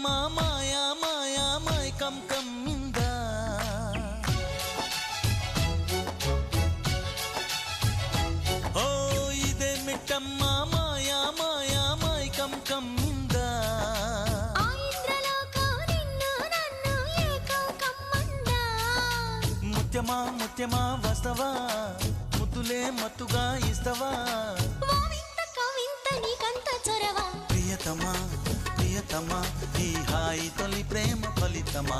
ಮಿಟ್ಟಮ್ಮ ಮಾಯಾ ಮಾಯಾ Mai come ಕಮ್ಮಿಂದ ಓ ಇದೆ ಮಿಟ್ಟಮ್ಮ ಮಾಯಾ ಮಾಯಾ Mai come ಕಮ್ಮಿಂದ ముత్యమా ముత్యమా వస్తవా ముద్దులే మత్తుగా ఇస్తవా ప్రియతమా ప్రియతమా ఈ హాయి తొలి ప్రేమ ఫలితమా